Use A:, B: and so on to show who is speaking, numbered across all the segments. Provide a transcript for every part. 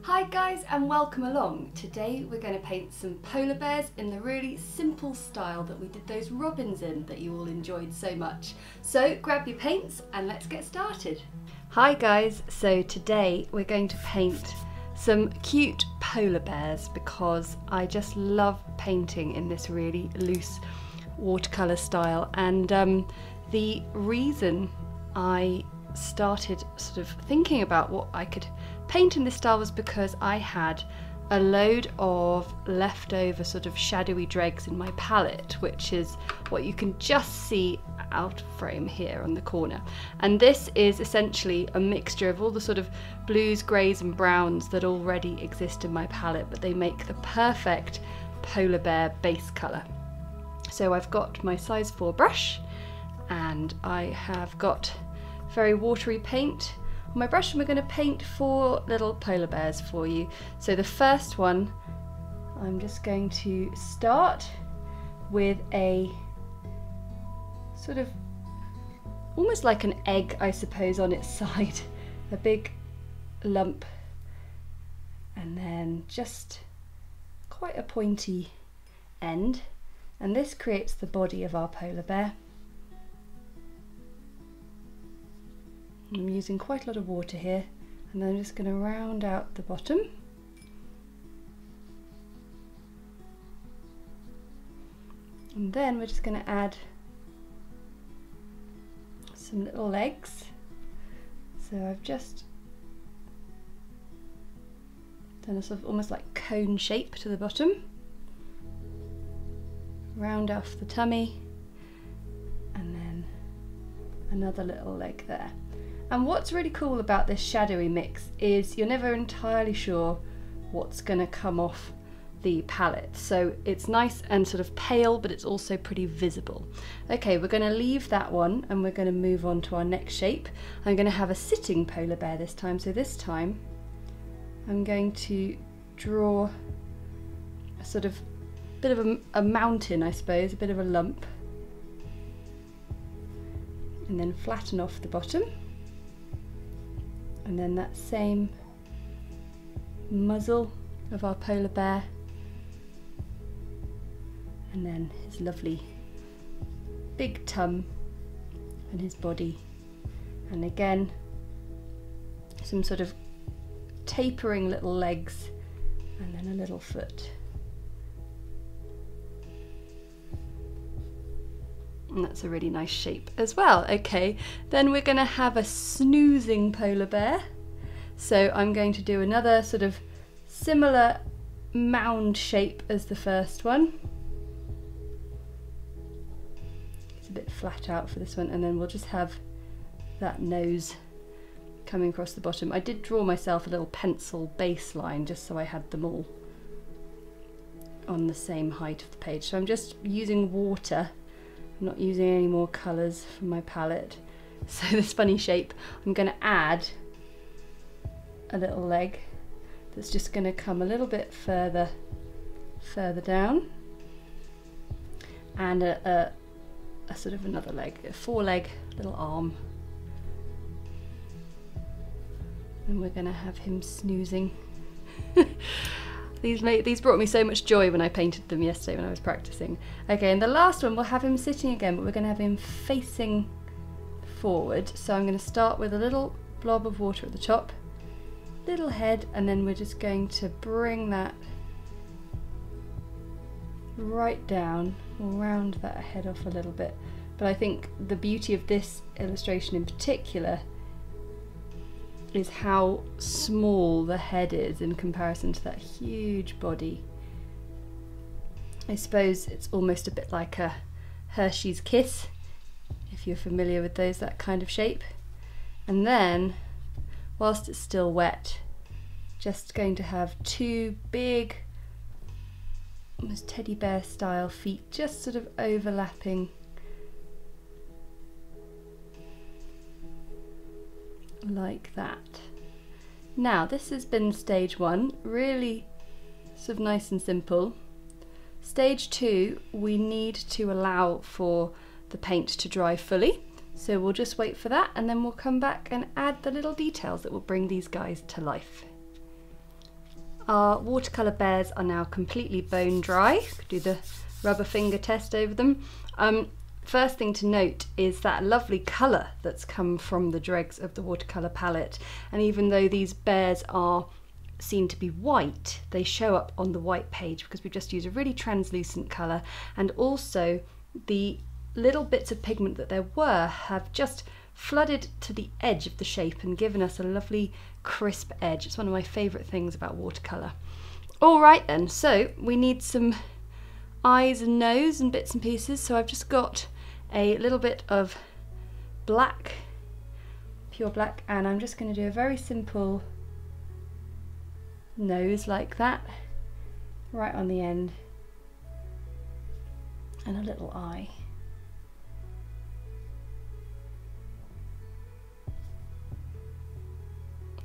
A: Hi guys and welcome along. Today we're going to paint some polar bears in the really simple style that we did those robins in that you all enjoyed so much. So grab your paints and let's get started. Hi guys, so today we're going to paint some cute polar bears because I just love painting in this really loose watercolour style, and the reason I started sort of thinking about what I could paint in this style was because I had a load of leftover sort of shadowy dregs in my palette, which is what you can just see out of frame here on the corner. And this is essentially a mixture of all the sort of blues, greys and browns that already exist in my palette, but they make the perfect polar bear base colour. So I've got my size 4 brush and I have got very watery paint on my brush, and we're going to paint 4 little polar bears for you. So the first one, I'm just going to start with a sort of almost like an egg, I suppose, on its side, a big lump, and then just quite a pointy end, and this creates the body of our polar bear. I'm using quite a lot of water here, and then I'm just going to round out the bottom. And then we're just going to add some little legs. So I've just done a sort of almost like cone shape to the bottom. Round off the tummy, and then another little leg there. And what's really cool about this shadowy mix is you're never entirely sure what's going to come off the palette. So it's nice and sort of pale, but it's also pretty visible. Okay, we're going to leave that one and we're going to move on to our next shape. I'm going to have a sitting polar bear this time. So this time I'm going to draw a sort of bit of a mountain, I suppose, a bit of a lump, and then flatten off the bottom. And then that same muzzle of our polar bear, and then his lovely big tum and his body, and again some sort of tapering little legs, and then a little foot. And that's a really nice shape as well. Okay, then we're going to have a snoozing polar bear. So I'm going to do another sort of similar mound shape as the first one. It's a bit flat out for this one, and then we'll just have that nose coming across the bottom. I did draw myself a little pencil baseline just so I had them all on the same height of the page. So I'm just using water. I'm not using any more colours from my palette. So this funny shape, I'm going to add a little leg that's just going to come a little bit further down, and a sort of another leg, a 4-leg little arm. And we're going to have him snoozing. These brought me so much joy when I painted them yesterday when I was practicing. Okay, and the last one, we'll have him sitting again, but we're going to have him facing forward. So I'm going to start with a little blob of water at the top, little head, and then we're just going to bring that right down. We'll round that head off a little bit. But I think the beauty of this illustration in particular is how small the head is in comparison to that huge body. I suppose it's almost a bit like a Hershey's Kiss, if you're familiar with those, that kind of shape. And then, whilst it's still wet, just going to have 2 big, almost teddy bear style feet, just sort of overlapping like that. Now this has been stage 1, really sort of nice and simple. Stage 2, we need to allow for the paint to dry fully, so we'll just wait for that and then we'll come back and add the little details that will bring these guys to life. Our watercolour bears are now completely bone dry. Do the rubber finger test over them. First thing to note is that lovely colour that's come from the dregs of the watercolour palette, and even though these bears are seen to be white, they show up on the white page because we just use a really translucent colour, and also the little bits of pigment that there were have just flooded to the edge of the shape and given us a lovely crisp edge. It's one of my favourite things about watercolour. Alright then, so we need some eyes and nose and bits and pieces, so I've just got a little bit of black, pure black, and I'm just going to do a very simple nose like that, right on the end, and a little eye.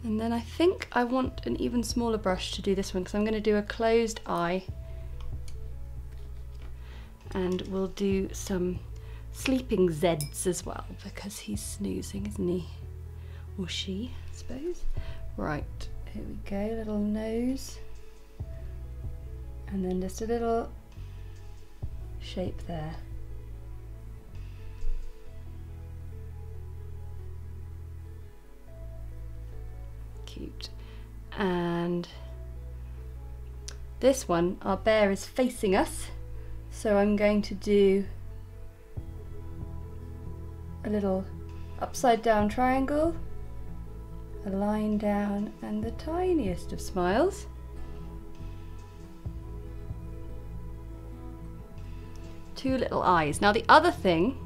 A: And then I think I want an even smaller brush to do this one, because I'm going to do a closed eye, and we'll do some sleeping Zeds as well, because he's snoozing, isn't he? Or she, I suppose. Right, here we go, little nose. And then just a little shape there. Cute. And this one, our bear is facing us, so I'm going to do a little upside down triangle, a line down, and the tiniest of smiles. Two little eyes. Now the other thing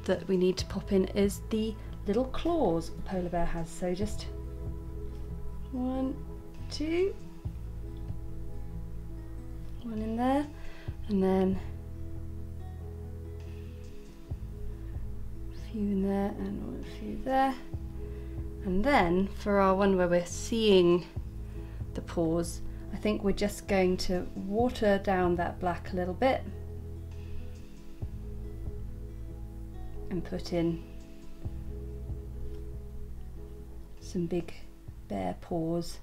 A: that we need to pop in is the little claws the polar bear has, so just 1, 2, one in there, and then a few in there, and a few there. And then for our one where we're seeing the paws, I think we're just going to water down that black a little bit and put in some big bear paws,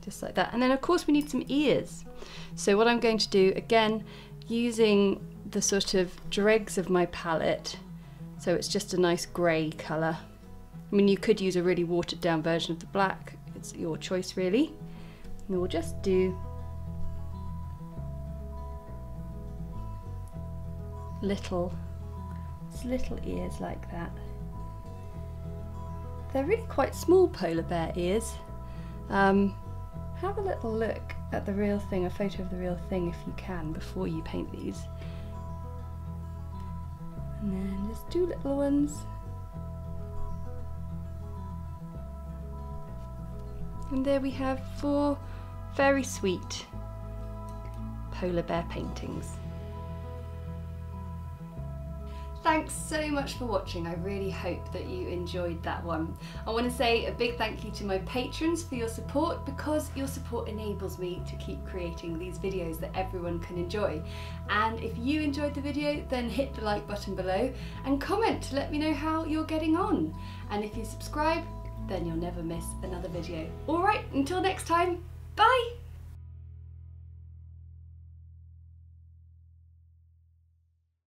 A: just like that. And then of course we need some ears, so what I'm going to do, again using the sort of dregs of my palette, so it's just a nice grey colour. I mean, you could use a really watered down version of the black, it's your choice really. And we'll just do little ears like that. They're really quite small polar bear ears. Have a little look at the real thing, a photo of the real thing if you can, before you paint these. And then just do little ones. And there we have 4 very sweet polar bear paintings. Thanks so much for watching. I really hope that you enjoyed that one. I want to say a big thank you to my patrons for your support, because your support enables me to keep creating these videos that everyone can enjoy. And if you enjoyed the video, then hit the like button below and comment to let me know how you're getting on. And if you subscribe, then you'll never miss another video. Alright, until next time, bye!